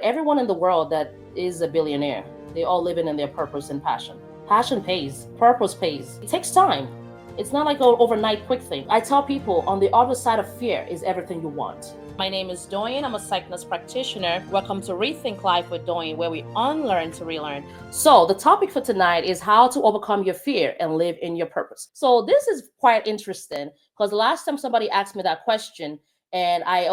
everyone in the world that is a billionaire, they all living in their purpose and passion. Passion pays, purpose pays. It takes time. It's not like an overnight quick thing. I tell people on the other side of fear is everything you want. My name is Doyin. I'm a psych nurse practitioner. Welcome to Rethink Life with Doyin, where we unlearn to relearn. So the topic for tonight is how to overcome your fear and live in your purpose. So this is quite interesting because the last time somebody asked me that question, and I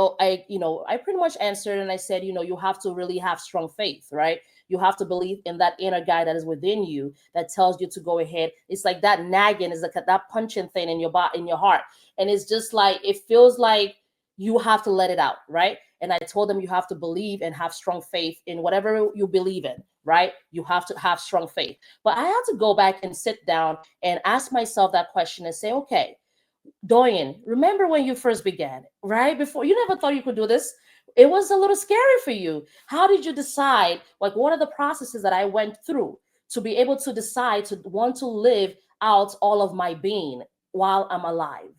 pretty much answered and I said, you have to really have strong faith, right? You have to believe in that inner guy that is within you that tells you to go ahead. It's like that nagging is like that punching thing in your body, in your heart, and it's just like it feels like you have to let it out, right? And I told them you have to believe and have strong faith in whatever you believe in, right? You have to have strong faith. But I had to go back and sit down and ask myself that question and say, okay, Doyin, remember when you first began, right? Before you never thought you could do this. It was a little scary for you. How did you decide? Like, what are the processes that I went through to be able to decide to want to live out all of my being while I'm alive,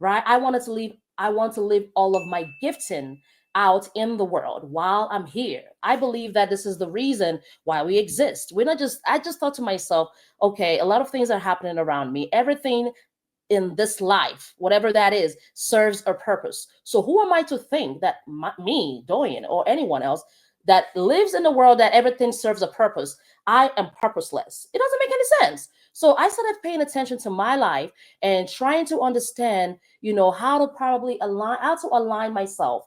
right? I want to live all of my gifting out in the world while I'm here. I believe that this is the reason why we exist. I just thought to myself, okay, a lot of things are happening around me. Everything in this life, whatever that is, serves a purpose. So who am I to think that me, Doyin, or anyone else that lives in the world that everything serves a purpose, I am purposeless? It doesn't make any sense. So I started paying attention to my life and trying to understand, how to align myself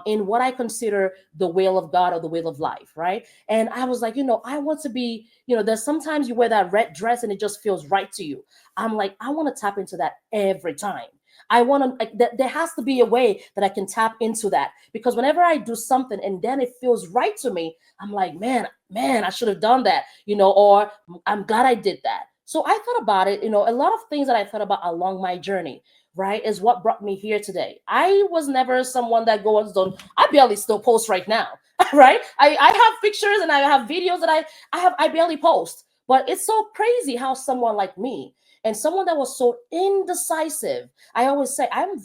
in what I consider the will of God or the will of life, right? And I was like, I want to be, there's sometimes you wear that red dress and it just feels right to you. I'm like, I want to tap into that every time. I want to, there has to be a way that I can tap into that because whenever I do something and then it feels right to me, I'm like, man, I should have done that, or I'm glad I did that. So I thought about it, a lot of things that I thought about along my journey, right, is what brought me here today. I was never someone that goes on, I barely still post right now, right? I have pictures and I have videos that I barely post. But it's so crazy how someone like me and someone that was so indecisive, I always say I'm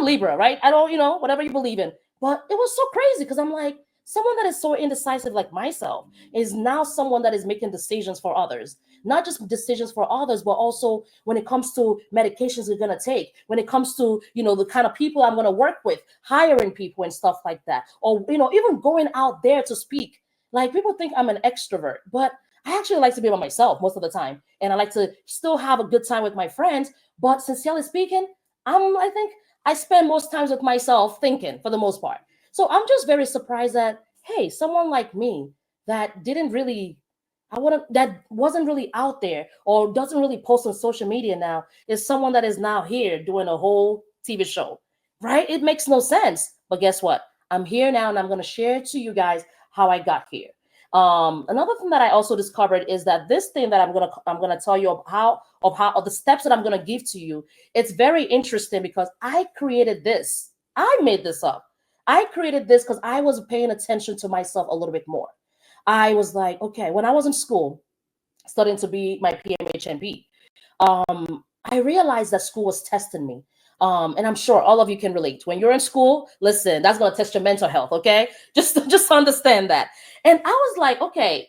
Libra, right? I don't, whatever you believe in. But it was so crazy because I'm like, someone that is so indecisive like myself is now someone that is making decisions for others, not just decisions for others, but also when it comes to medications we're going to take, when it comes to, the kind of people I'm going to work with, hiring people and stuff like that, or, even going out there to speak. Like people think I'm an extrovert, but I actually like to be by myself most of the time. And I like to still have a good time with my friends. But sincerely speaking, I think I spend most times with myself thinking for the most part. So I'm just very surprised that, hey, someone like me that didn't really, that wasn't really out there or doesn't really post on social media now is someone that is now here doing a whole TV show, right? It makes no sense. But guess what? I'm here now and I'm going to share to you guys how I got here. Another thing that I also discovered is that this thing that I'm gonna tell you of the steps that I'm gonna give to you. It's very interesting because I created this. I made this up. I created this because I was paying attention to myself a little bit more. I was like, okay, when I was in school, studying to be my PMHNP, I realized that school was testing me. And I'm sure all of you can relate. When you're in school, listen, that's going to test your mental health. Okay. Just understand that. And I was like, okay,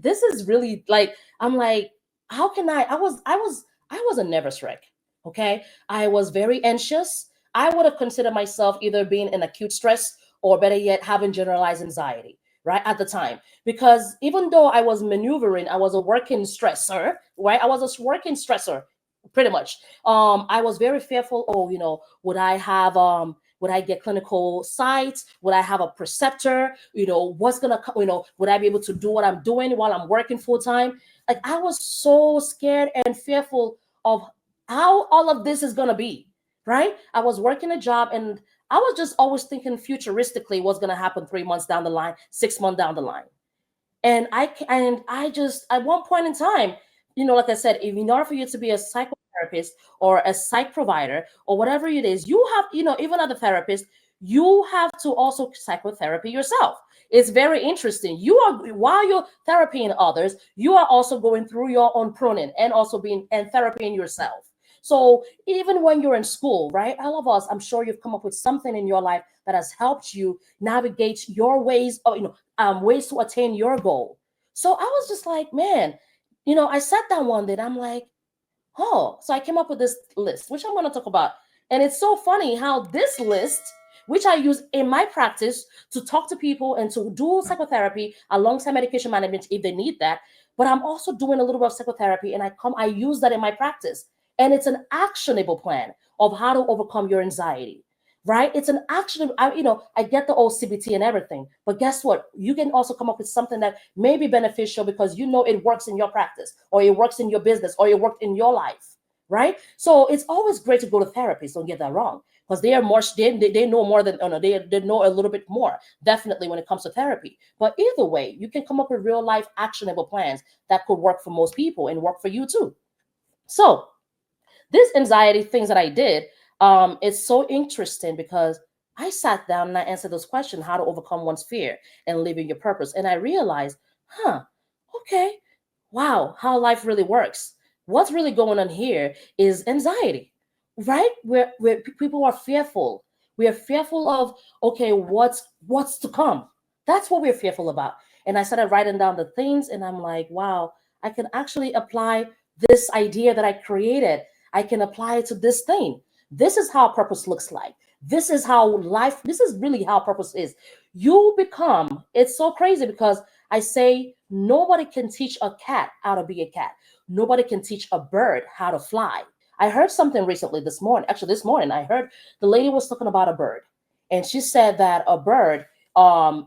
this is really like, I'm like, how can I was a nervous wreck. Okay. I was very anxious. I would have considered myself either being in acute stress or better yet, having generalized anxiety, right? At the time, because even though I was maneuvering, I was a working stressor, right? I was a working stressor pretty much. I was very fearful. Oh, would I get clinical sites? Would I have a preceptor? Would I be able to do what I'm doing while I'm working full time? Like I was so scared and fearful of how all of this is gonna be, right? I was working a job and I was just always thinking futuristically what's gonna happen 3 months down the line, 6 months down the line. And I just at one point in time, like I said, if in order for you to be a psychotherapist or a psych provider or whatever it is, you have, even as a therapist, you have to also psychotherapy yourself. It's very interesting. You are while you're therapying others, you are also going through your own pruning and also being and therapying yourself. So even when you're in school, right? All of us, I'm sure you've come up with something in your life that has helped you navigate your ways, or ways to attain your goal. So I was just like, man, I sat down one day and I'm like, oh, so I came up with this list, which I'm going to talk about. And it's so funny how this list, which I use in my practice to talk to people and to do psychotherapy alongside medication management if they need that, but I'm also doing a little bit of psychotherapy and I use that in my practice. And it's an actionable plan of how to overcome your anxiety. Right? It's an action. I get the old CBT and everything, but guess what? You can also come up with something that may be beneficial because it works in your practice, or it works in your business, or it worked in your life, right? So it's always great to go to therapists. Don't get that wrong, because they are more. They know more than they know a little bit more. Definitely when it comes to therapy. But either way, you can come up with real life actionable plans that could work for most people and work for you too. So this anxiety things that I did, it's so interesting because I sat down and I answered those questions: how to overcome one's fear and live in your purpose. And I realized, okay, wow, how life really works. What's really going on here is anxiety, right? Where people are fearful. We are fearful of, okay, what's to come. That's what we're fearful about. And I started writing down the things, and I'm like, wow, I can actually apply this idea that I created. I can apply it to this thing. This is how purpose looks like. This is really how purpose is. You become, it's so crazy because I say nobody can teach a cat how to be a cat. Nobody can teach a bird how to fly. I heard something recently this morning. Actually, this morning, I heard the lady was talking about a bird. And she said that a bird, a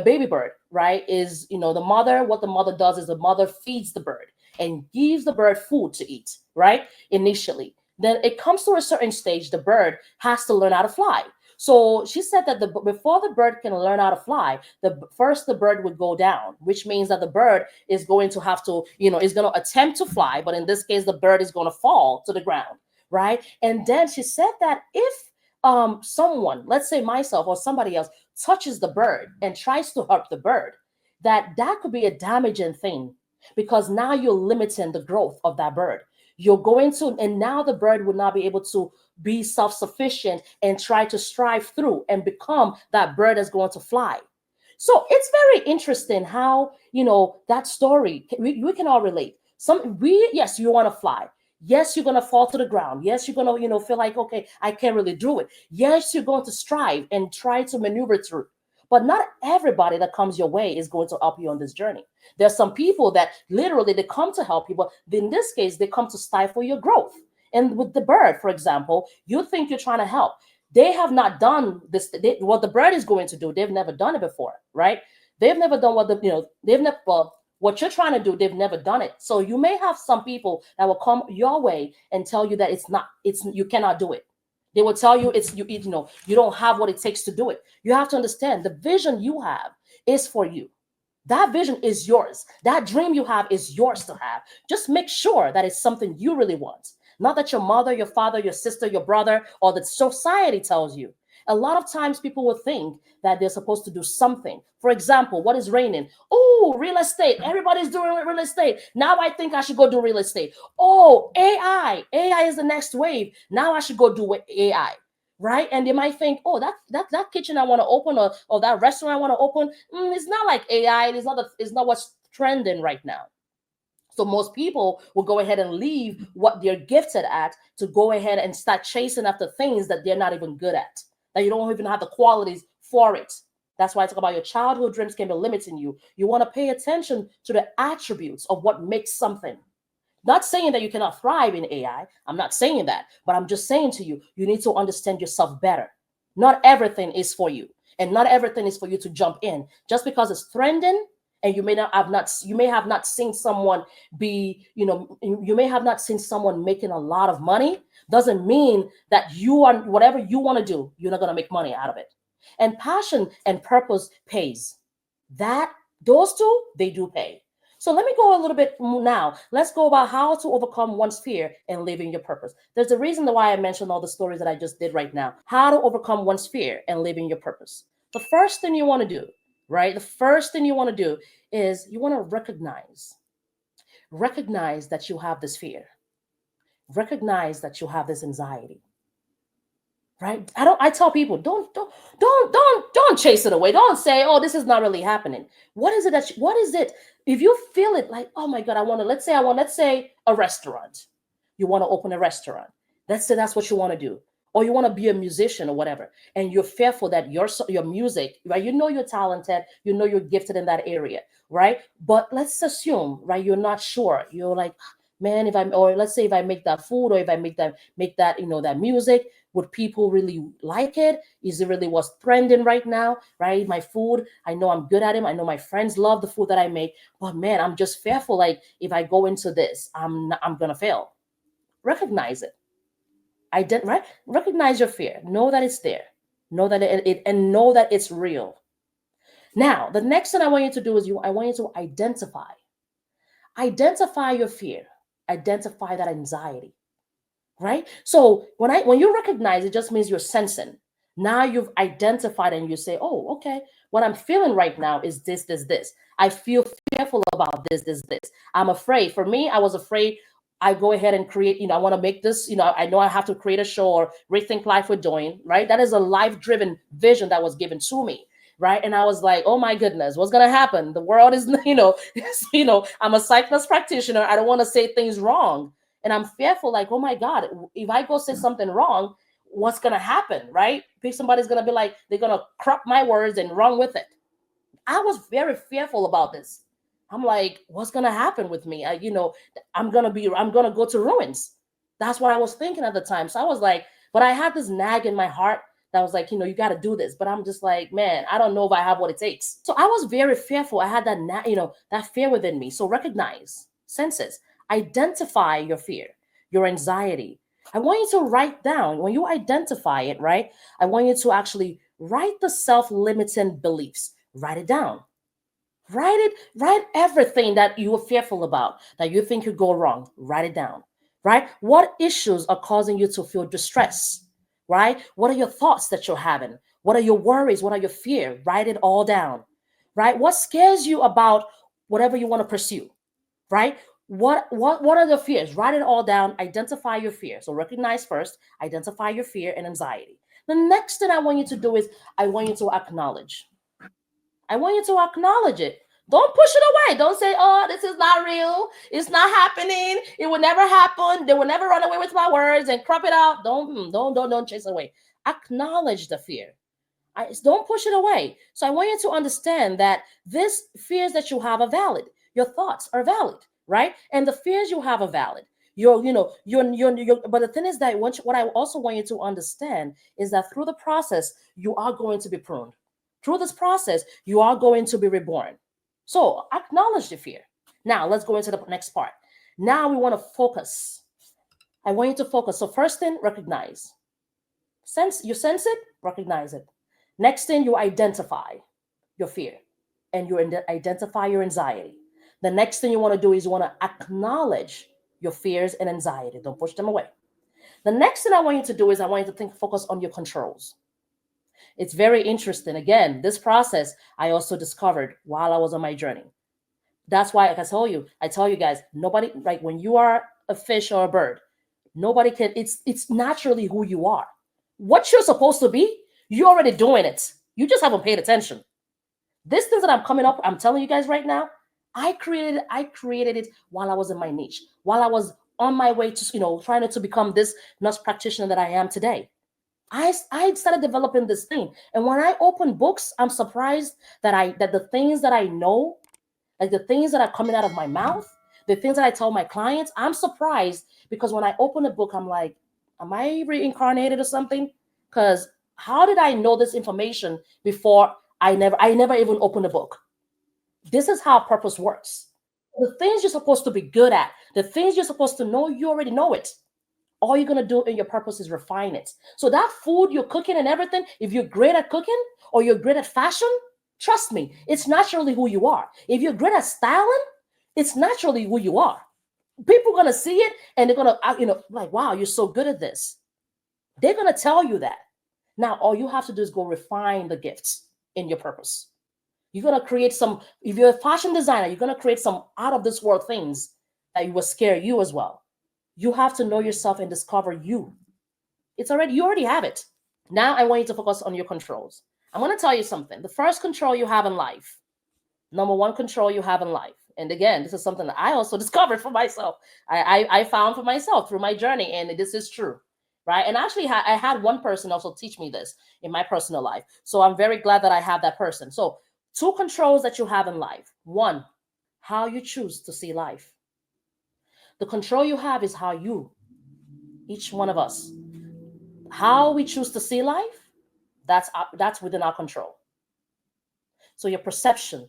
baby bird, right, is, what the mother does is the mother feeds the bird and gives the bird food to eat, right? Initially. Then it comes to a certain stage, the bird has to learn how to fly. So she said that before the bird can learn how to fly, the bird would go down, which means that the bird is going to have to, is going to attempt to fly, but in this case, the bird is going to fall to the ground, right? And then she said that if someone, let's say myself or somebody else, touches the bird and tries to hurt the bird, that could be a damaging thing because now you're limiting the growth of that bird. You're going to, and now the bird would not be able to be self-sufficient and try to strive through and become that bird that's going to fly. So it's very interesting how, that story, we can all relate. Yes, you want to fly. Yes, you're going to fall to the ground. Yes, you're going to, feel like, okay, I can't really do it. Yes, you're going to strive and try to maneuver through. But not everybody that comes your way is going to help you on this journey. There's some people that literally they come to help you, but in this case, they come to stifle your growth. And with the bird, for example, you think you're trying to help. They have not done this. What the bird is going to do, they've never done it before, right? They've never done they've never, well, what you're trying to do, they've never done it. So you may have some people that will come your way and tell you that you cannot do it. They will tell you you don't have what it takes to do it. You have to understand the vision you have is for you. That vision is yours. That dream you have is yours to have. Just make sure that it's something you really want. Not that your mother, your father, your sister, your brother, or that society tells you. A lot of times people will think that they're supposed to do something. For example, what is raining? Oh, real estate. Everybody's doing real estate. Now I think I should go do real estate. Oh, AI. AI is the next wave. Now I should go do AI. Right? And they might think, oh, that kitchen I want to open, or that restaurant I want to open, it's not like AI. It's not what's trending right now. So most people will go ahead and leave what they're gifted at to go ahead and start chasing after things that they're not even good at, that you don't even have the qualities for it. That's why I talk about your childhood dreams can be limiting you. You want to pay attention to the attributes of what makes something. Not saying that you cannot thrive in AI. I'm not saying that, but I'm just saying to you, you need to understand yourself better. Not everything is for you, and not everything is for you to jump in. Just because it's trending, and you may have not seen someone you may have not seen someone making a lot of money, doesn't mean that whatever you want to do, you're not going to make money out of it. And passion and purpose pays. That those two, they do pay. So let me go a little bit now. Let's go about how to overcome one's fear and live in your purpose. There's a reason why I mentioned all the stories that I just did right now. How to overcome one's fear and live in your purpose. The first thing you want to do, right? The first thing you want to do is you want to recognize that you have this fear. Recognize that you have this anxiety, right? I tell people, don't chase it away. Don't say, oh, this is not really happening. What is it what is it? If you feel it like, oh my God, I want to, let's say a restaurant. You want to open a restaurant. Let's say that's what you want to do. Or you want to be a musician or whatever. And you're fearful that your music, right? You know you're talented, you know you're gifted in that area, right? But let's assume, right, you're not sure. You're like, man, if I'm, or let's say if I make that food, or if I make that, that music, would people really like it? Is it really what's trending right now? Right? My food, I know I'm good at it. I know my friends love the food that I make. But man, I'm just fearful. Like if I go into this, I'm gonna fail. Recognize it. Right? Recognize your fear. Know that it's there. Know that and know that it's real. Now, the next thing I want you to do is I want you to identify your fear. Identify that anxiety, right? So when you recognize, it just means you're sensing. Now you've identified and you say, oh, okay, what I'm feeling right now is this. I feel fearful about this. I'm afraid. For me, I was afraid. I go ahead and create, I want to make this, I know I have to create a show or rethink life with Doyin, right? That is a life-driven vision that was given to me. Right. And I was like, oh my goodness, what's gonna happen? The world is, I'm a psych nurse practitioner. I don't want to say things wrong. And I'm fearful, like, oh my God, if I go say something wrong, what's gonna happen? Right? Somebody's gonna be like, they're gonna crop my words and run with it. I was very fearful about this. I'm like, what's gonna happen with me? I'm gonna go to ruins. That's what I was thinking at the time. So I was like, but I had this nag in my heart that was like, you got to do this. But I'm just like, man, I don't know if I have what it takes. So I was very fearful. I had that fear within me. So recognize, senses, identify your fear, your anxiety. I want you to write down, when you identify it, right? I want you to actually write the self-limiting beliefs. Write it down. Write everything that you are fearful about, that you think could go wrong. Write it down. Right? What issues are causing you to feel distress? Right? What are your thoughts that you're having? What are your worries? What are your fears? Write it all down. Right? What scares you about whatever you want to pursue? Right? What are the fears? Write it all down. Identify your fear. So recognize first, identify your fear and anxiety. The next thing I want you to do is I want you to acknowledge. I want you to acknowledge it. Don't push it away. Don't say, oh, this is not real. It's not happening. It will never happen. They will never run away with my words and crop it out. Don't chase away. Acknowledge the fear. Don't push it away. So I want you to understand that these fears that you have are valid. Your thoughts are valid, right? And the fears you have are valid. But the thing is that what I also want you to understand is that through the process, you are going to be pruned. Through this process, you are going to be reborn. So acknowledge the fear. Now let's go into the next part. Now we want to focus. I want you to focus. So first thing, recognize. You sense it, recognize it. Next thing, you identify your fear and you identify your anxiety. The next thing you want to do is you want to acknowledge your fears and anxiety. Don't push them away. The next thing I want you to do is I want you to focus on your controls. It's very interesting. Again, this process I also discovered while I was on my journey. That's why, like I tell you guys, nobody, like when you are a fish or a bird, nobody can, it's naturally who you are. What you're supposed to be, you're already doing it. You just haven't paid attention. This thing that I'm telling you guys right now, I created it while I was in my niche, while I was on my way to, trying to become this nurse practitioner that I am today. I started developing this thing. And when I open books, I'm surprised that the things that I know, like the things that are coming out of my mouth, the things that I tell my clients, I'm surprised because when I open a book, I'm like, am I reincarnated or something? Because how did I know this information before I never even opened a book? This is how purpose works. The things you're supposed to be good at, the things you're supposed to know, you already know it. All you're going to do in your purpose is refine it. So that food you're cooking and everything, if you're great at cooking or you're great at fashion, trust me, it's naturally who you are. If you're great at styling, it's naturally who you are. People are going to see it and they're going to, like, wow, you're so good at this. They're going to tell you that. Now, all you have to do is go refine the gifts in your purpose. You're going to create if you're a fashion designer, you're going to create some out of this world things that will scare you as well. You have to know yourself and discover you. You already have it. Now I want you to focus on your controls. I'm going to tell you something. The first control you have in life, number one control you have in life. And again, this is something that I also discovered for myself. I found for myself through my journey, and this is true, right? And actually, I had one person also teach me this in my personal life. So I'm very glad that I have that person. So, two controls that you have in life. One, how you choose to see life. The control you have is how you, each one of us, how we choose to see life. That's within our control. So your perception,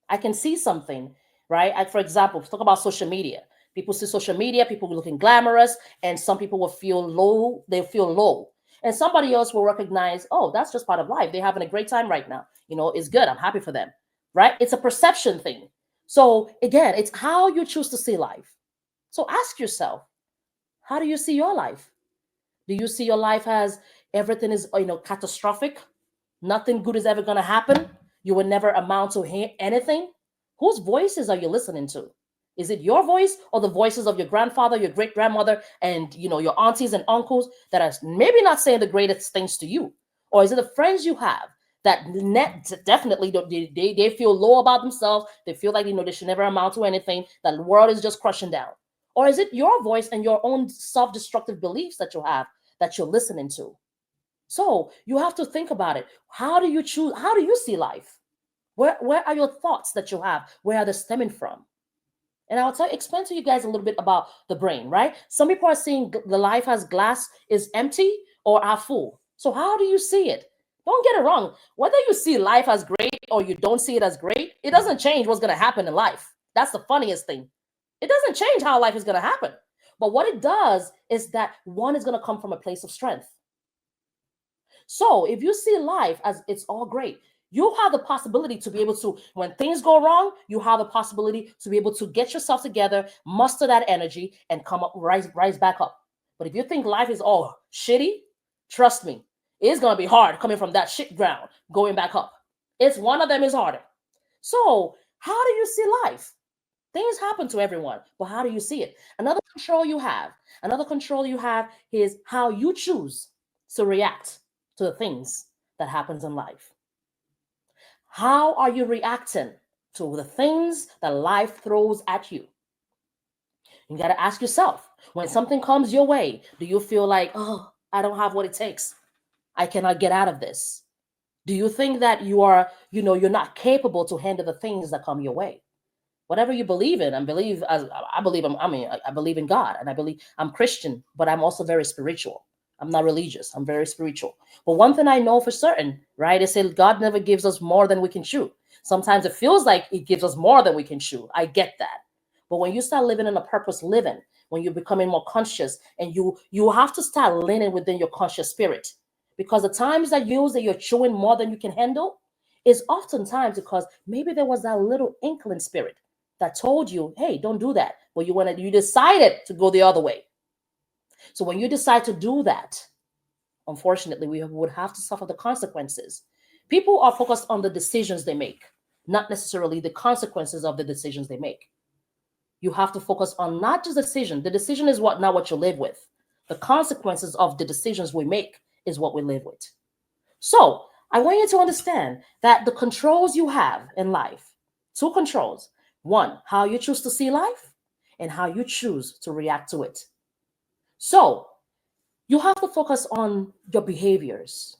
I can see something, right? For example, talk about social media. People see social media, people looking glamorous, and some people will feel low. They feel low. And somebody else will recognize, oh, that's just part of life. They're having a great time right now. It's good. I'm happy for them, right? It's a perception thing. So again, it's how you choose to see life. So ask yourself, how do you see your life? Do you see your life as everything is, catastrophic? Nothing good is ever going to happen. You will never amount to anything. Whose voices are you listening to? Is it your voice or the voices of your grandfather, your great grandmother, and your aunties and uncles that are maybe not saying the greatest things to you? Or is it the friends you have that definitely they feel low about themselves? They feel like they should never amount to anything. That the world is just crushing down. Or is it your voice and your own self-destructive beliefs that you have that you're listening to? So you have to think about it. How do you choose? How do you see life? Where are your thoughts that you have? Where are they stemming from? And explain to you guys a little bit about the brain, right? Some people are seeing the life as glass is empty or are full. So how do you see it? Don't get it wrong. Whether you see life as great or you don't see it as great, it doesn't change what's going to happen in life. That's the funniest thing. It doesn't change how life is going to happen. But what it does is that one is going to come from a place of strength. So if you see life as it's all great, you have the possibility to be able to, when things go wrong, you have the possibility to be able to get yourself together, muster that energy, and come up, rise back up. But if you think life is all shitty, trust me, it's gonna be hard coming from that shit ground, going back up. It's one of them is harder. So how do you see life? Things happen to everyone, but how do you see it? Another control you have is how you choose to react to the things that happens in life. How are you reacting to the things that life throws at you? You got to ask yourself, when something comes your way, do you feel like, oh, I don't have what it takes? I cannot get out of this. Do you think that you're not capable to handle the things that come your way? Whatever you believe in, I believe in God, and I believe I'm Christian, but I'm also very spiritual. I'm not religious. I'm very spiritual. But one thing I know for certain, right, is that God never gives us more than we can chew. Sometimes it feels like He gives us more than we can chew. I get that. But when you start living in a purpose living, when you're becoming more conscious, and you have to start leaning within your conscious spirit, because the times that you're chewing more than you can handle is oftentimes because maybe there was that little inkling spirit that told you, hey, don't do that. But you decided to go the other way. So when you decide to do that, unfortunately, we would have to suffer the consequences. People are focused on the decisions they make, not necessarily the consequences of the decisions they make. You have to focus on not just the decision. The decision is not what you live with. The consequences of the decisions we make is what we live with. So I want you to understand that the controls you have in life, two controls. One, how you choose to see life, and how you choose to react to it. So you have to focus on your behaviors.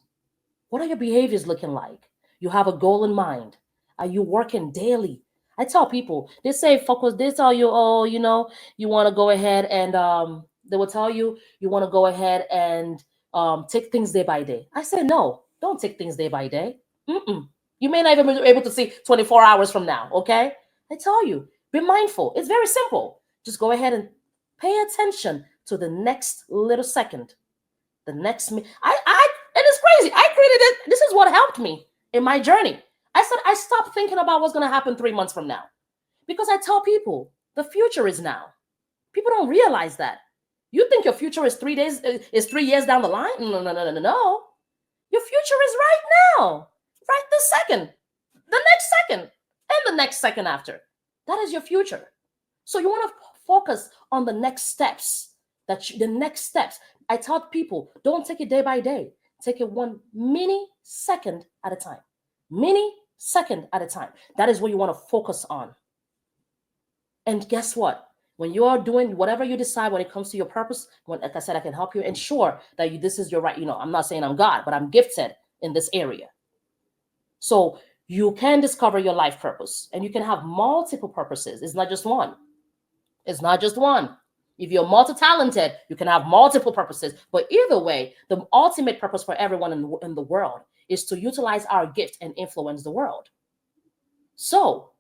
What are your behaviors looking like? You have a goal in mind. Are you working daily? I tell people, they say focus, they tell you, oh, you want to go ahead and they will tell you want to go ahead and take things day by day. I say, no, don't take things day by day. Mm-mm. You may not even be able to see 24 hours from now, okay? I tell you, be mindful. It's very simple. Just go ahead and pay attention to the next little second. The next and it's crazy. I created it. This is what helped me in my journey. I said I stopped thinking about what's going to happen 3 months from now, because I tell people the future is now. People don't realize that. You think your future is 3 days, is 3 years down the line? No, no, no, no, no, no. Your future is right now, right this second, the next second, and the next second after. That is your future. So you want to focus on the next steps. the next steps. I tell people, don't take it day by day. Take it one mini second at a time. Mini second at a time. That is what you want to focus on. And guess what? When you are doing whatever you decide when it comes to your purpose, like I said, I can help you ensure that this is your right. I'm not saying I'm God, but I'm gifted in this area. So you can discover your life purpose, and you can have multiple purposes. It's not just one. It's not just one. If you're multi-talented, you can have multiple purposes. But either way, the ultimate purpose for everyone in the world is to utilize our gift and influence the world. So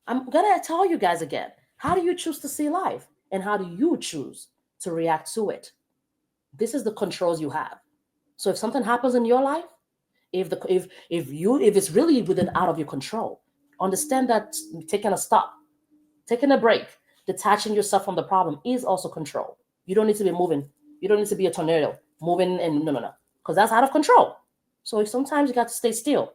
I'm going to tell you guys again, how do you choose to see life? And how do you choose to react to it? This is the controls you have. So if something happens in your life, if it's really within out of your control, understand that taking a stop, taking a break, detaching yourself from the problem is also control. You don't need to be moving. You don't need to be a tornado moving, and no, because that's out of control. So sometimes you got to stay still.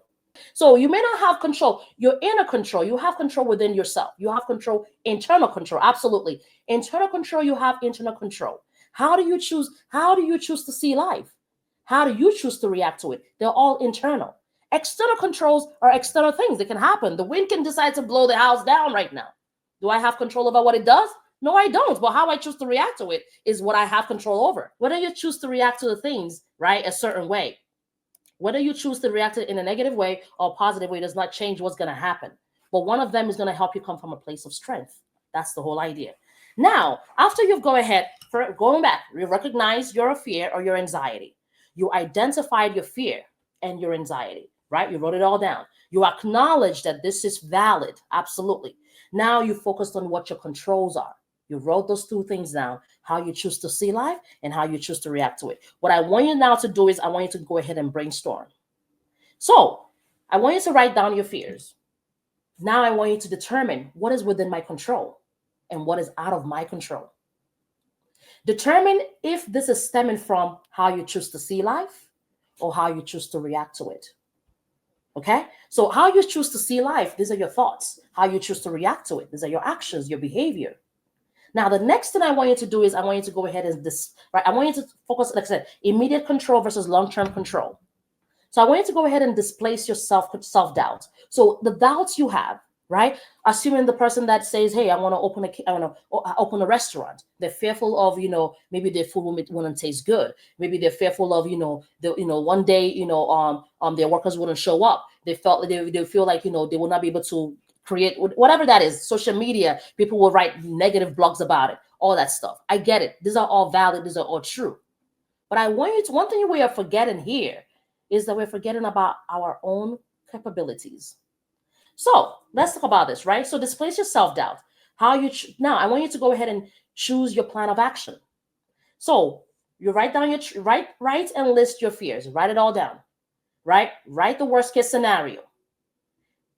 So you may not have control. Your inner control, you have control within yourself. You have control, internal control. Absolutely. Internal control, you have internal control. How do you choose to see life? How do you choose to react to it? They're all internal. External controls are external things that can happen. The wind can decide to blow the house down right now. Do I have control over what it does? No, I don't. But how I choose to react to it is what I have control over. Whether you choose to react to the things, right, a certain way, whether you choose to react in a negative way or a positive way does not change what's going to happen. But one of them is going to help you come from a place of strength. That's the whole idea. Now, after you've going back, you recognize your fear or your anxiety. You identified your fear and your anxiety, right? You wrote it all down. You acknowledge that this is valid. Absolutely. Now you focused on what your controls are. You wrote those two things down, how you choose to see life and how you choose to react to it. What I want you now to do is I want you to go ahead and brainstorm. So I want you to write down your fears. Now I want you to determine what is within my control and what is out of my control. Determine if this is stemming from how you choose to see life or how you choose to react to it. Okay? So how you choose to see life, these are your thoughts. How you choose to react to it, these are your actions, your behavior. Now, the next thing I want you to do is I want you to go ahead and I want you to focus, like I said, immediate control versus long-term control. So I want you to go ahead and displace your self-doubt. So the doubts you have, right? Assuming the person that says, hey, I want to open a restaurant. They're fearful of, maybe their food wouldn't taste good. Maybe they're fearful of, one day, their workers wouldn't show up. They feel like, they will not be able to create whatever that is. Social media, people will write negative blogs about it, all that stuff. I get it. These are all valid. These are all true. But I want you to, one thing we are forgetting here is that we're forgetting about our own capabilities. So let's talk about this, right? So displace your self-doubt. Now I want you to go ahead and choose your plan of action. So you write down write and list your fears. Write it all down, right? Write the worst case scenario,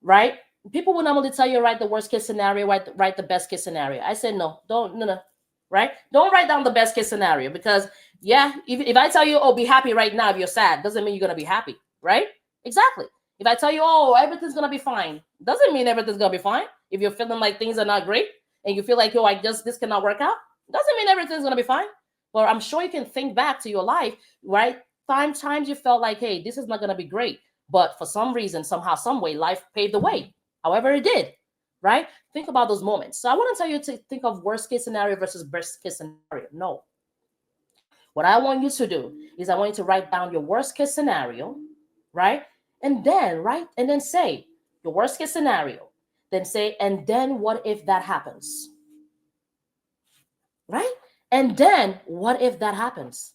right? People will normally tell you write the worst case scenario, write the best case scenario. I said no, right? Don't write down the best case scenario because if I tell you, oh, be happy right now if you're sad, doesn't mean you're gonna be happy, right? Exactly. If I tell you, oh, everything's gonna be fine, doesn't mean everything's gonna be fine. If you're feeling like things are not great and you feel like, oh, this cannot work out, doesn't mean everything's gonna be fine. Well, I'm sure you can think back to your life, right? Times you felt like, hey, this is not gonna be great, but for some reason, somehow, some way, life paved the way. However it did, right? Think about those moments. So I want to tell you to think of worst case scenario versus best case scenario. No. What I want you to do is I want you to write down your worst case scenario, right? And then say your worst case scenario. Then say, and then what if that happens? Right? And then what if that happens?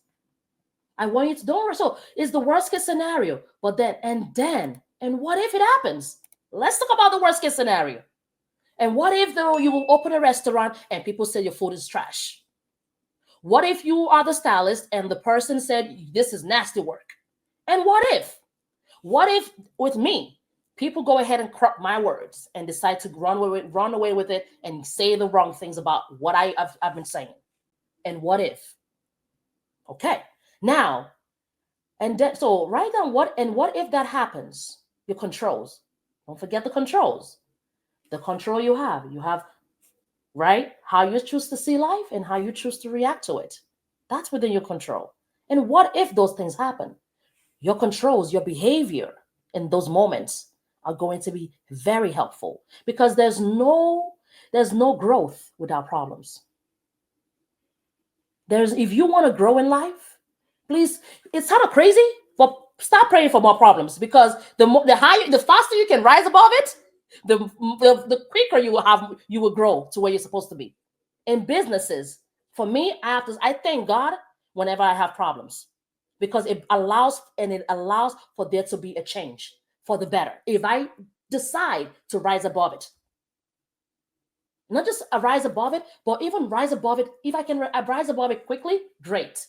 I want you to don't. So it's the worst case scenario, but then, and what if it happens? Let's talk about the worst case scenario. And what if you will open a restaurant and people say your food is trash? What if you are the stylist and the person said this is nasty work? And what if with me, people go ahead and crop my words and decide to run away with it and say the wrong things about what I've been saying? And what if? Okay, now, and then so write down what if that happens? Your controls. Don't forget the controls. The control you have, right? How you choose to see life and how you choose to react to it. That's within your control. And what if those things happen? Your controls, your behavior in those moments are going to be very helpful, because there's no growth without problems. There's If you want to grow in life, please, it's kind of crazy, but stop praying for more problems, because the faster you can rise above it, the quicker you will grow to where you're supposed to be. In businesses, for me, I thank God whenever I have problems, because it allows for there to be a change for the better if I decide to rise above it. Not just rise above it, but even rise above it. If I can rise above it quickly, great.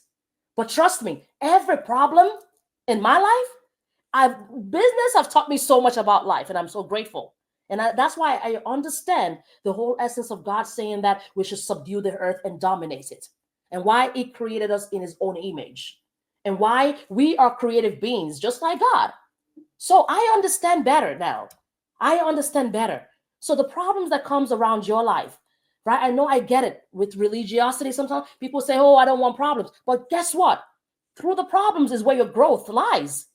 But trust me, every problem in my life, business have taught me so much about life, and I'm so grateful. And that's why I understand the whole essence of God saying that we should subdue the earth and dominate it, and why He created us in His own image, and why we are creative beings just like God. So I understand better now. I understand better. So the problems that comes around your life, right? I know I get it with religiosity. Sometimes people say, "Oh, I don't want problems," but guess what? Through the problems is where your growth lies.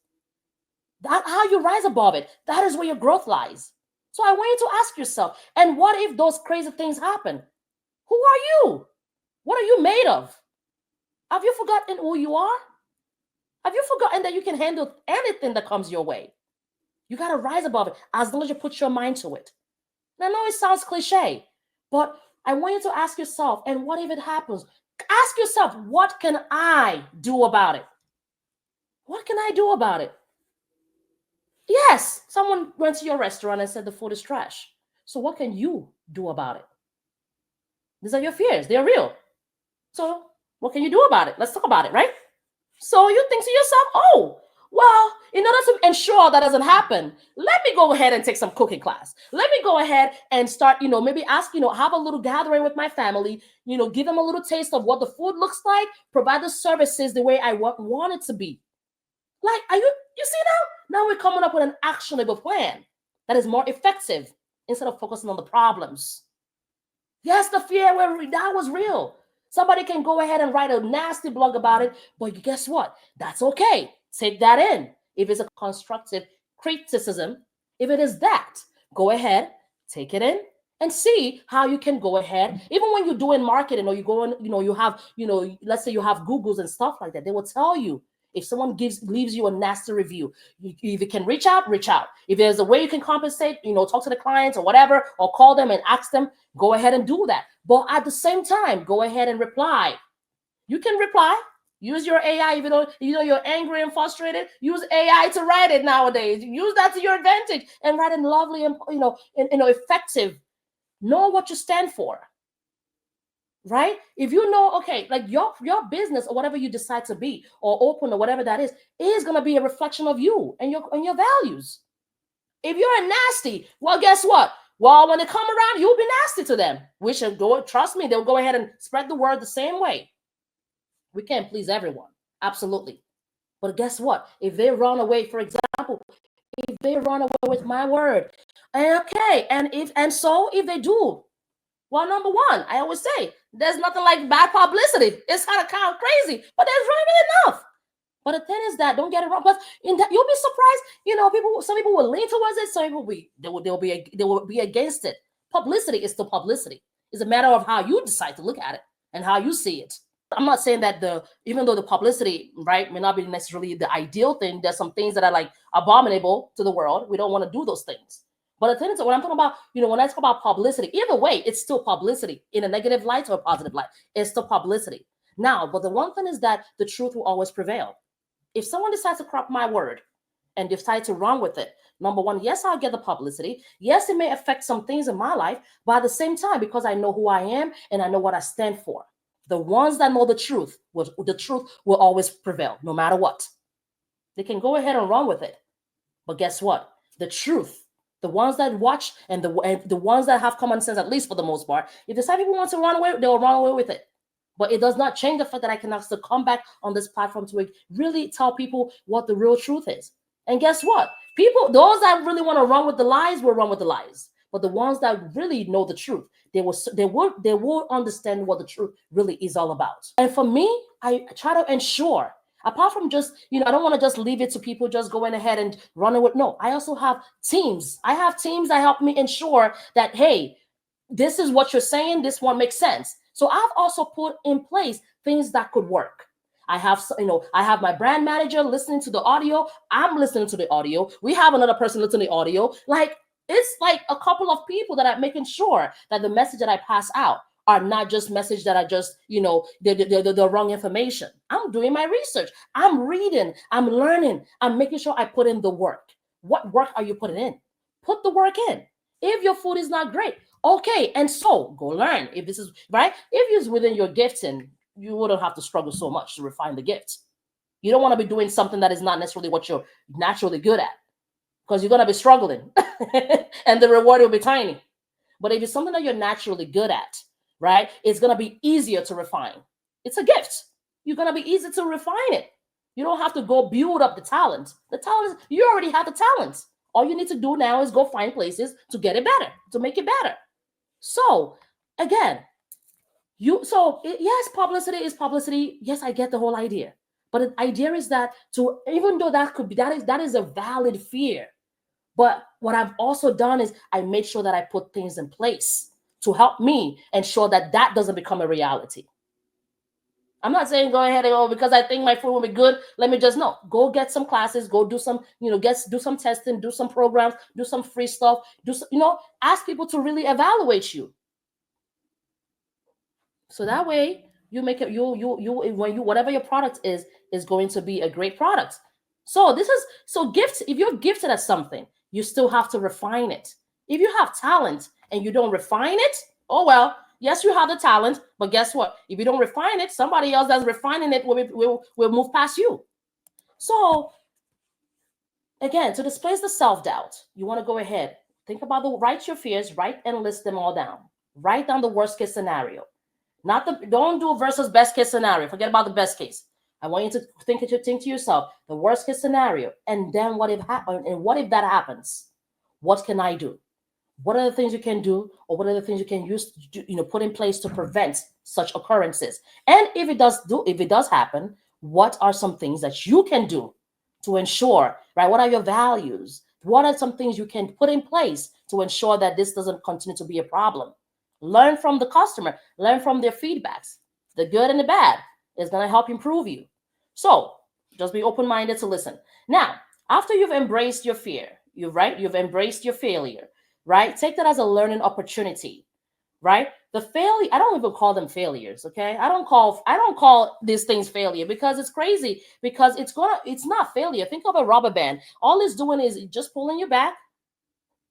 That how you rise above it. That is where your growth lies. So I want you to ask yourself, and what if those crazy things happen? Who are you? What are you made of? Have you forgotten who you are? Have you forgotten that you can handle anything that comes your way? You got to rise above it as long as you put your mind to it. And I know it sounds cliche, but I want you to ask yourself, and what if it happens? Ask yourself, what can I do about it? What can I do about it? Yes, someone went to your restaurant and said the food is trash. So what can you do about it? These are your fears. They're real. So what can you do about it? Let's talk about it, right? So you think to yourself, oh, well, in order to ensure that doesn't happen, let me go ahead and take some cooking class. Let me go ahead and start, maybe ask, have a little gathering with my family, give them a little taste of what the food looks like, provide the services the way I want it to be. Like, you see now? Now we're coming up with an actionable plan that is more effective instead of focusing on the problems. Yes, the fear, that was real. Somebody can go ahead and write a nasty blog about it, but guess what? That's okay. Take that in. If it's a constructive criticism, if it is that, go ahead, take it in, and see how you can go ahead. Even when you're doing marketing, or you go in, you have, let's say you have Googles and stuff like that, they will tell you. If someone leaves you a nasty review, if you can reach out, reach out. If there's a way you can compensate, talk to the clients or whatever, or call them and ask them, go ahead and do that. But at the same time, go ahead and reply. You can reply. Use your AI. Even though you're angry and frustrated, use AI to write it nowadays. Use that to your advantage and write it lovely and effective. Know what you stand for. Right? If you know, okay, like your business or whatever you decide to be or open or whatever that is going to be a reflection of you and your values. If you're nasty, well, guess what? Well, when they come around, you'll be nasty to them. We should go, trust me, they'll go ahead and spread the word the same way. We can't please everyone. Absolutely. But guess what? If they run away, for example, if they run away with my word, okay, and if they do, well, number one, I always say there's nothing like bad publicity. It's kind of crazy, but there's really enough. But the thing is that, don't get it wrong, because you'll be surprised. Some people will lean towards it. Some people they will be against it. Publicity is still publicity. It's a matter of how you decide to look at it and how you see it. I'm not saying that even though the publicity, right, may not be necessarily the ideal thing, there's some things that are like abominable to the world. We don't want to do those things. But the thing is, when I'm talking about, when I talk about publicity, either way, it's still publicity in a negative light or a positive light. It's still publicity. Now, but the one thing is that the truth will always prevail. If someone decides to crop my word and decide to run with it, number one, yes, I'll get the publicity. Yes, it may affect some things in my life, but at the same time, because I know who I am and I know what I stand for, the ones that know the truth will always prevail, no matter what. They can go ahead and run with it. But guess what? The truth, the ones that watch and the ones that have common sense, at least for the most part, if some people want to run away, they'll run away with it. But it does not change the fact that I can also come back on this platform to really tell people what the real truth is. And guess what? Those that really want to run with the lies will run with the lies. But the ones that really know the truth, they will understand what the truth really is all about. And for me, I try to ensure, apart from just, I don't want to just leave it to people just going ahead and running with. No, I also have teams. I have teams that help me ensure that, hey, this is what you're saying, this one makes sense. So I've also put in place things that could work. I have my brand manager listening to the audio. I'm listening to the audio. We have another person listening to the audio. Like, it's like a couple of people that are making sure that the message that I pass out are not just message that are just, the wrong information. I'm doing my research. I'm reading. I'm learning. I'm making sure I put in the work. What work are you putting in? Put the work in. If your food is not great, okay, and so go learn. If this is right, if it's within your gifting, you wouldn't have to struggle so much to refine the gift. You don't want to be doing something that is not necessarily what you're naturally good at, because you're going to be struggling and the reward will be tiny. But if it's something that you're naturally good at, right, it's going to be easier to refine. It's a gift. You're going to be easy to refine it. You don't have to go build up the talent. The talent, you already have the talent. All you need to do now is go find places to get it better, to make it better. So again, yes, publicity is publicity. Yes, I get the whole idea. But the idea is that, to even though that is a valid fear, but what I've also done is I made sure that I put things in place to help me ensure that that doesn't become a reality. I'm not saying go ahead and go because I think my food will be good. Let me just go get some classes, go do some, do some testing, do some programs, do some free stuff, ask people to really evaluate you. So that way you make it, whatever your product is going to be a great product. So if you're gifted at something, you still have to refine it. If you have talent and you don't refine it, oh well, yes, you have the talent, but guess what? If you don't refine it, somebody else that's refining it will move past you. So again, to displace the self-doubt, you want to go ahead, think about write your fears, write and list them all down. Write down the worst case scenario. Don't do versus best case scenario. Forget about the best case. I want you to think to yourself the worst case scenario, and then what if that happens? What can I do? What are the things you can do, or what are the things you can use to put in place to prevent such occurrences? And if it does happen, what are some things that you can do to ensure, right? What are your values? What are some things you can put in place to ensure that this doesn't continue to be a problem? Learn from the customer, learn from their feedbacks, the good and the bad. Is going to help improve you. So just be open-minded to listen. Now, after you've embraced your fear, you've embraced your failure, right? Take that as a learning opportunity, right? The failure, I don't even call them failures, okay? I don't call these things failure, because it's crazy, because it's not failure. Think of a rubber band. All it's doing is just pulling you back,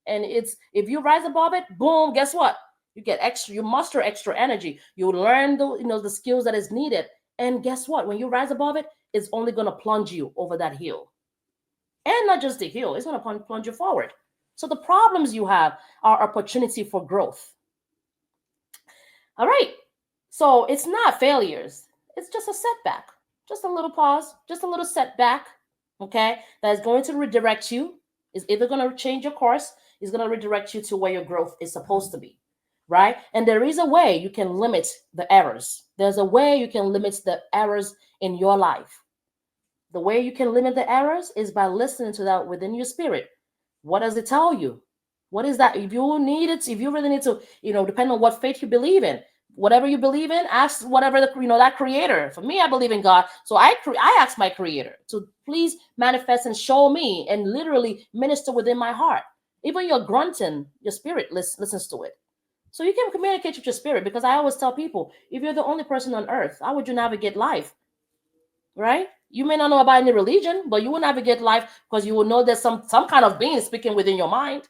and if you rise above it, boom, guess what? You muster extra energy. You learn the skills that is needed. And guess what? When you rise above it, it's only going to plunge you over that hill. And not just the hill, it's going to plunge you forward. So the problems you have are opportunity for growth. All right. So it's not failures. It's just a setback. Just a little pause, just a little setback, okay? That is going to redirect you. Is either going to change your course, is going to redirect you to where your growth is supposed to be. Right? And there is a way you can limit the errors. There's a way you can limit the errors in your life. The way you can limit the errors is by listening to that within your spirit. What does it tell you? What is that? If you really need to, depending on what faith you believe in, whatever you believe in, ask whatever that creator. For me, I believe in God. So I ask my creator to please manifest and show me and literally minister within my heart. Even your grunting, your spirit listens to it. So you can communicate with your spirit, because I always tell people, if you're the only person on earth, how would you navigate life? Right? You may not know about any religion, but you will navigate life because you will know there's some kind of being speaking within your mind.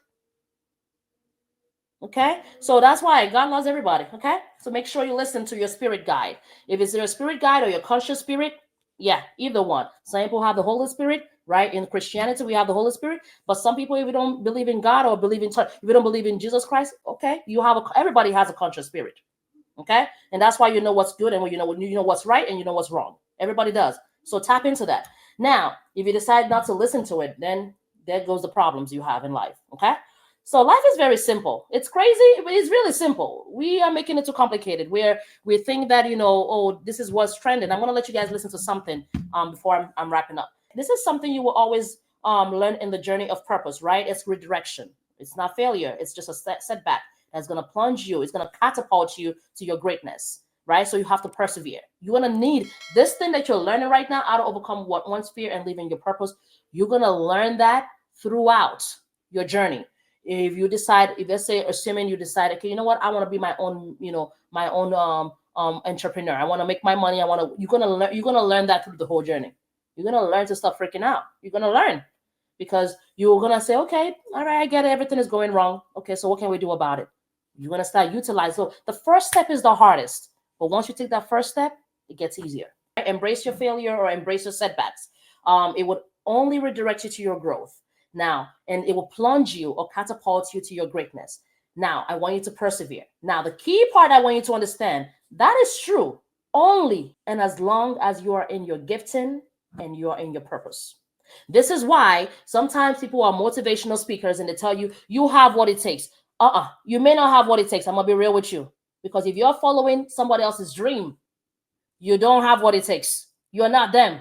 Okay? So that's why God loves everybody. Okay? So make sure you listen to your spirit guide. If it's your spirit guide or your conscious spirit, yeah, either one. Some people have the Holy Spirit, right? In Christianity, we have the Holy Spirit. But some people, if you don't believe in God or if you don't believe in Jesus Christ, okay, everybody has a conscious spirit. Okay? And that's why you know what's good and you know what's right and you know what's wrong. Everybody does. So tap into that. Now, if you decide not to listen to it, then there goes the problems you have in life. Okay? So life is very simple. It's crazy, but it's really simple. We are making it too complicated. We think that, oh, this is what's trending. I'm gonna let you guys listen to something before I'm wrapping up. This is something you will always learn in the journey of purpose, right? It's redirection. It's not failure. It's just a setback that's gonna plunge you. It's gonna catapult you to your greatness, right? So you have to persevere. You're gonna need this thing that you're learning right now, how to overcome what one's fear and living your purpose. You're gonna learn that throughout your journey. If you decide, if let's say, assuming you decide, okay, you know what, I want to be my own, my own entrepreneur. I want to make my money. You're gonna learn that through the whole journey. You're gonna learn to stop freaking out. You're gonna learn because you're gonna say, okay, all right, I get it. Everything is going wrong. Okay, so what can we do about it? You're gonna start utilizing. So the first step is the hardest, but once you take that first step, it gets easier. Embrace your failure or embrace your setbacks. It would only redirect you to your growth. Now, and it will plunge you or catapult you to your greatness. Now, I want you to persevere. Now, the key part I want you to understand, that is true only and as long as you are in your gifting and you are in your purpose. This is why sometimes people are motivational speakers and they tell you, you have what it takes. You may not have what it takes. I'm going to be real with you. Because if you're following somebody else's dream, you don't have what it takes. You're not them.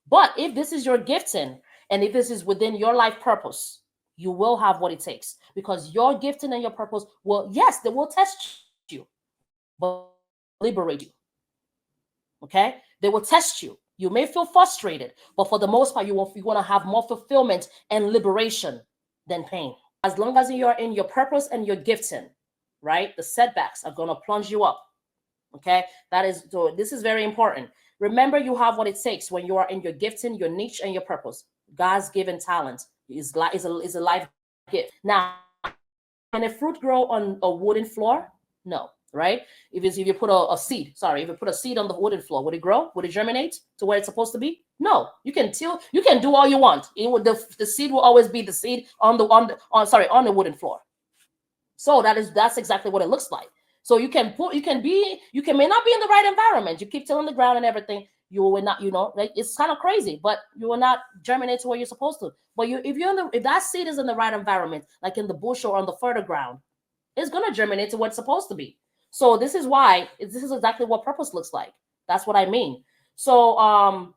But if this is your gifting, and if this is within your life purpose, you will have what it takes because your gifting and your purpose will, yes, they will test you, but liberate you. Okay? They will test you. You may feel frustrated, but for the most part, you're going to have more fulfillment and liberation than pain. As long as you're in your purpose and your gifting, right? The setbacks are going to plunge you up. Okay? So this is very important. Remember, you have what it takes when you are in your gifting, your niche, and your purpose. God's given talent is a life gift. Now, can a fruit grow on a wooden floor? No, right? If you put a seed, if you put a seed on the wooden floor, would it grow? Would it germinate to where it's supposed to be? No. You can do all you want. The seed will always be the seed on the wooden floor. So that's exactly what it looks like. So you may not be in the right environment. You keep tilling the ground and everything. You will not, like it's kind of crazy, but you will not germinate to where you're supposed to. But if that seed is in the right environment, like in the bush or on the fertile ground, it's gonna germinate to what it's supposed to be. So this is exactly what purpose looks like. That's what I mean. So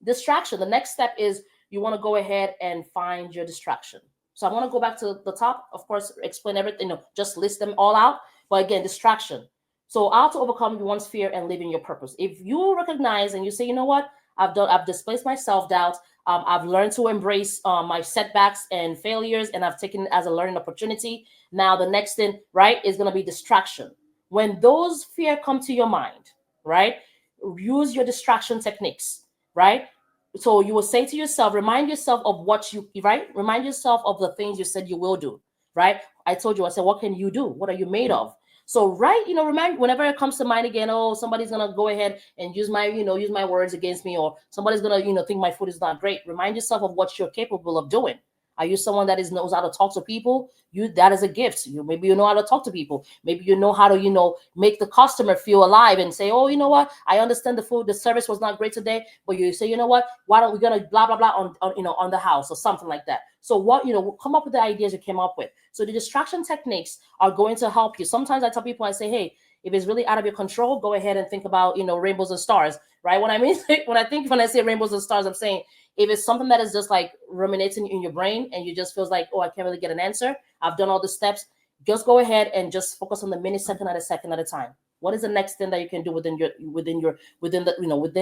distraction. The next step is you want to go ahead and find your distraction. So I want to go back to the top, of course, explain everything, just list them all out. But again, distraction. So how to overcome one's fear and live in your purpose. If you recognize and you say, you know what, I've displaced my self-doubt. I've learned to embrace my setbacks and failures, and I've taken it as a learning opportunity. Now, the next thing, right, is going to be distraction. When those fear come to your mind, right, use your distraction techniques, right? So you will say to yourself, remind yourself of remind yourself of the things you said you will do, right? I told you, I said, what can you do? What are you made of? So, right, remind whenever it comes to mind again, oh, somebody's going to go ahead and use my words against me, or somebody's going to, think my food is not great. Remind yourself of what you're capable of doing. Are you someone that knows how to talk to people? That is a gift. Maybe you know how to talk to people. Maybe you know how to, make the customer feel alive and say, oh, you know what? I understand the service was not great today, but you say, you know what? Why don't we gonna blah blah blah on the house or something like that? So come up with the ideas you came up with. So the distraction techniques are going to help you. Sometimes I tell people, I say, hey, if it's really out of your control, go ahead and think about, rainbows and stars, right? When I say rainbows and stars, I'm saying if it's something that is just like ruminating in your brain and you just feels like, oh, I can't really get an answer, I've done all the steps, just go ahead and just focus on the millisecond at a second at a time. What is the next thing that you can do within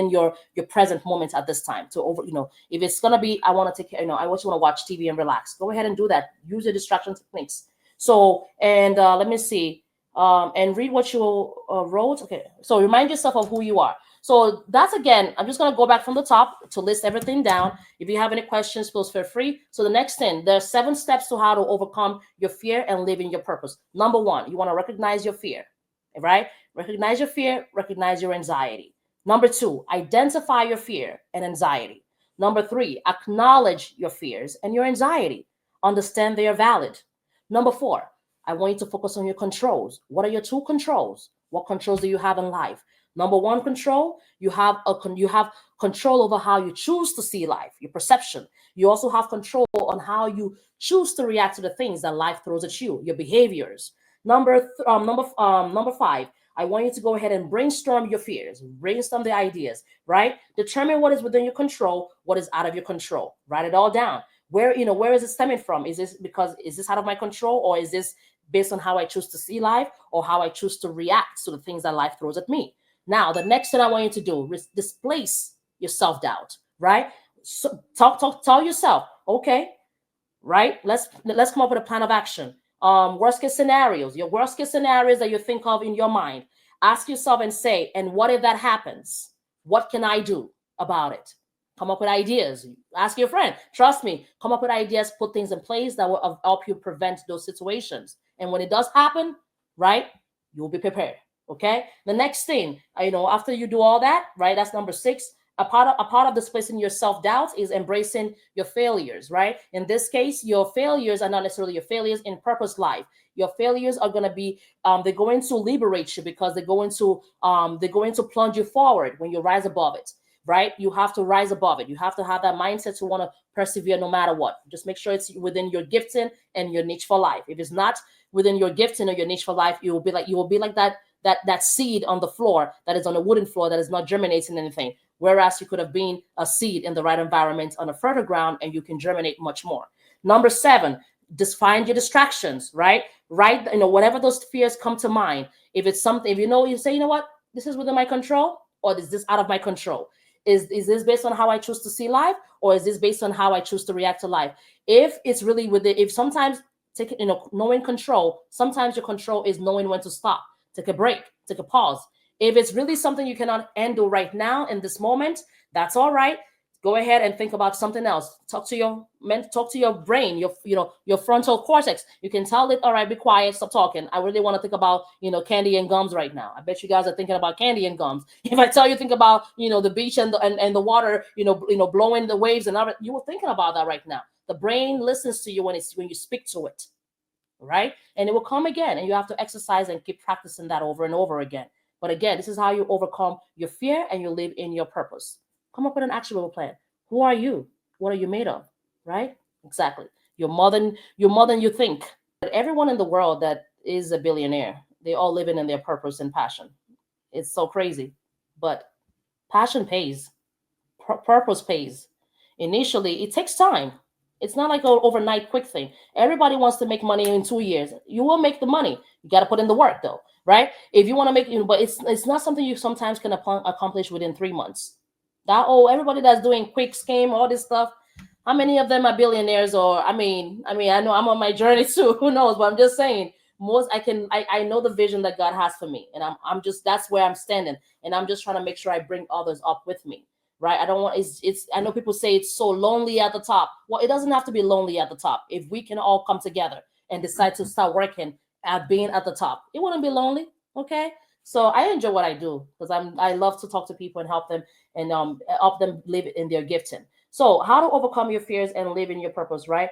your present moment at this time if it's going to be, I want to take care, I want you to watch TV and relax, go ahead and do that. Use your distraction techniques. So, and let me see, and read what you wrote. Okay. So remind yourself of who you are. So that's, again, I'm just going to go back from the top to list everything down. If you have any questions, please feel free. So the next thing, there are 7 steps to how to overcome your fear and live in your purpose. Number 1, you want to recognize your fear, right? Recognize your fear, recognize your anxiety. Number 2, identify your fear and anxiety. Number 3, acknowledge your fears and your anxiety. Understand they are valid. Number 4, I want you to focus on your controls. What are your 2 controls? What controls do you have in life? Number one control, you have control over how you choose to see life, your perception. You also have control on how you choose to react to the things that life throws at you, your behaviors. Number five, I want you to go ahead and brainstorm your fears, brainstorm the ideas, right? Determine what is within your control, what is out of your control. Write it all down. Where is it stemming from? Is this out of my control, or is this based on how I choose to see life or how I choose to react to the things that life throws at me? Now, the next thing I want you to do is displace your self doubt, right? So tell yourself, okay, right? Let's come up with a plan of action. Worst case scenarios, your worst case scenarios that you think of in your mind. Ask yourself and say, and what if that happens? What can I do about it? Come up with ideas. Ask your friend. Trust me. Come up with ideas. Put things in place that will help you prevent those situations. And when it does happen, right, you will be prepared. Okay. The next thing, after you do all that, right, that's number six. A part of displacing your self-doubt is embracing your failures, right? In this case, your failures are not necessarily your failures in purpose life. Your failures are going to be they're going to liberate you, because they're going to plunge you forward when you rise above it, right? You have to rise above it. You have to have that mindset to want to persevere no matter what. Just make sure it's within your gifting and your niche for life. If it's not within your gifting or your niche for life, you will be like that seed on the floor, that is on a wooden floor, that is not germinating anything. Whereas you could have been a seed in the right environment on a fertile ground, and you can germinate much more. Number seven, just find your distractions, right? Right, whatever those fears come to mind. If it's something, if you say, what, this is within my control, or is this out of my control? Is this based on how I choose to see life, or is this based on how I choose to react to life? If it's really with it, if sometimes take it, knowing control, sometimes your control is knowing when to stop, take a break, take a pause. If it's really something you cannot handle right now in this moment, that's all right. Go ahead and think about something else. Talk to your brain, your frontal cortex. You can tell it, all right, be quiet, stop talking. I really want to think about, candy and gums right now. I bet you guys are thinking about candy and gums. If I tell you think about, the beach and the water, blowing the waves and all that, you were thinking about that right now. The brain listens to you when you speak to it, right? And it will come again, and you have to exercise and keep practicing that over and over again. But again, this is how you overcome your fear and you live in your purpose. Come up with an actionable plan. Who are you? What are you made of? Right? Exactly. You're more than you think. Everyone in the world that is a billionaire, they all living in their purpose and passion. It's so crazy. But passion pays. Purpose pays. Initially, it takes time. It's not like an overnight quick thing. Everybody wants to make money in 2 years. You will make the money. You got to put in the work, though, right? If you want to make, but it's not something you sometimes can accomplish within 3 months. Everybody that's doing quick scheme, all this stuff. How many of them are billionaires? Or I know I'm on my journey too. Who knows? But I'm just saying, most I know the vision that God has for me, and I'm just, that's where I'm standing, and I'm just trying to make sure I bring others up with me, right? I don't want, it's I know people say it's so lonely at the top. Well, it doesn't have to be lonely at the top. If we can all come together and decide to start working at being at the top, it wouldn't be lonely. Okay. So I enjoy what I do, because I love to talk to people and help them live in their gifting. So how to overcome your fears and live in your purpose, right?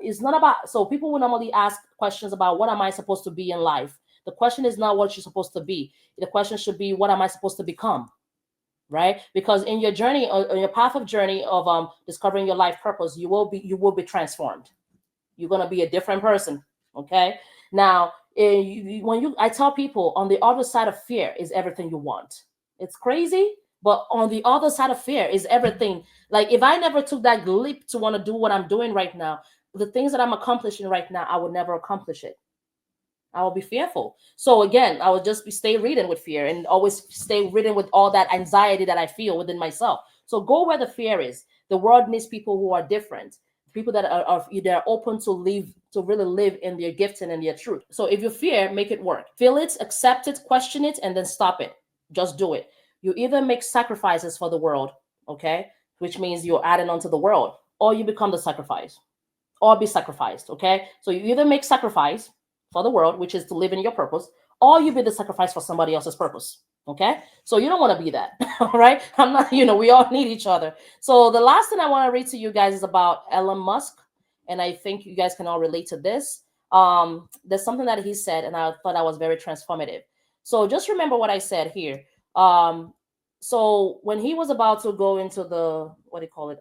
It's not about, so people will normally ask questions about, what am I supposed to be in life? The question is not what you're supposed to be. The question should be, what am I supposed to become? Right? Because in your journey, on your path of journey of discovering your life purpose, you will be transformed. You're going to be a different person. Okay. Now, I tell people, on the other side of fear is everything you want. It's crazy, but on the other side of fear is everything. Like, if I never took that leap to want to do what I'm doing right now, the things that I'm accomplishing right now, I would never accomplish it. I will be fearful. So again, I will just stay reading with fear, and always stay reading with all that anxiety that I feel within myself. So go where the fear is. The world needs people who are different, people that are open to live, to really live in their gifting and their truth. So if you fear, make it work. Feel it, accept it, question it, and then stop it. Just do it. You either make sacrifices for the world, okay, which means you're adding on to the world, or you become the sacrifice, or be sacrificed. Okay. So you either make sacrifice for the world, which is to live in your purpose, or you be the sacrifice for somebody else's purpose. Okay. So you don't want to be that. All right. I'm not, we all need each other. So the last thing I want to read to you guys is about Elon Musk. And I think you guys can all relate to this. There's something that he said, and I thought that was very transformative. So just remember what I said here. Um, so when he was about to go into the, what do you call it,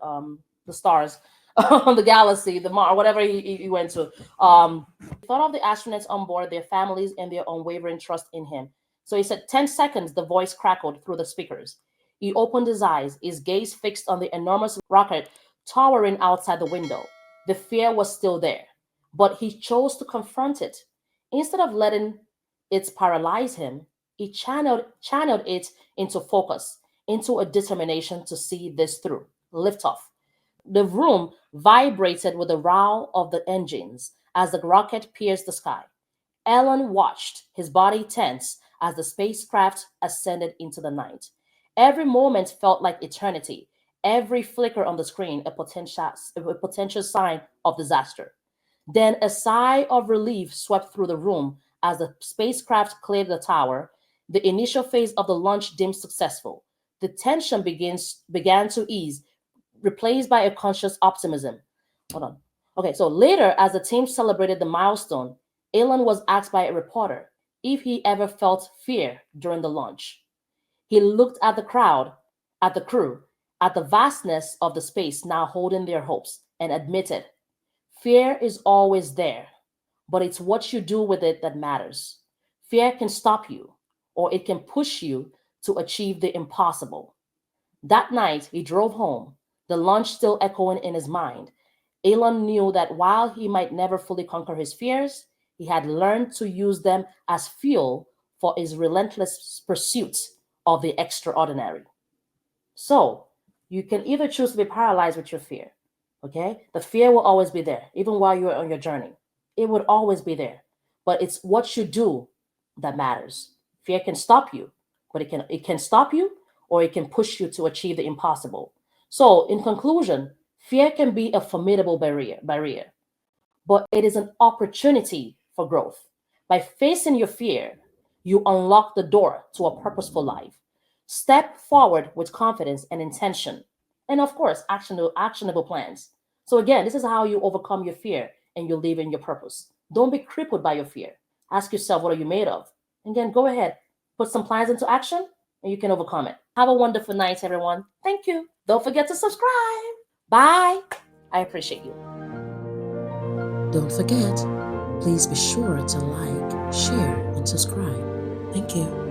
the stars, the galaxy, the Mars, whatever he went to, he thought of the astronauts on board, their families, and their unwavering trust in him. So he said, 10 seconds, the voice crackled through the speakers. He opened his eyes, his gaze fixed on the enormous rocket towering outside the window. The fear was still there, but he chose to confront it. Instead of letting it paralyze him, he channeled it into focus, into a determination to see this through. Liftoff. The room vibrated with the roar of the engines as the rocket pierced the sky. Alan watched, his body tense as the spacecraft ascended into the night. Every moment felt like eternity, every flicker on the screen a potential sign of disaster. Then a sigh of relief swept through the room as the spacecraft cleared the tower. The initial phase of the launch deemed successful. The tension began to ease, replaced by a conscious optimism. Hold on. Okay, so later, as the team celebrated the milestone, Elon was asked by a reporter if he ever felt fear during the launch. He looked at the crowd, at the crew, at the vastness of the space now holding their hopes, and admitted, fear is always there, but it's what you do with it that matters. Fear can stop you, or it can push you to achieve the impossible. That night, he drove home, the launch still echoing in his mind. Elon knew that while he might never fully conquer his fears, he had learned to use them as fuel for his relentless pursuit of the extraordinary. So, you can either choose to be paralyzed with your fear. Okay? The fear will always be there, even while you're on your journey. It would always be there. But it's what you do that matters. Fear can stop you, but it can stop you or it can push you to achieve the impossible. So, in conclusion, fear can be a formidable barrier, but it is an opportunity for growth. By facing your fear, you unlock the door to a purposeful life. Step forward with confidence and intention, and of course, actionable plans. So, again, this is how you overcome your fear and you live in your purpose. Don't be crippled by your fear. Ask yourself, what are you made of? And again, go ahead, put some plans into action, and you can overcome it. Have a wonderful night, everyone. Thank you. Don't forget to subscribe. Bye. I appreciate you. Don't forget, please be sure to like, share, and subscribe. Thank you.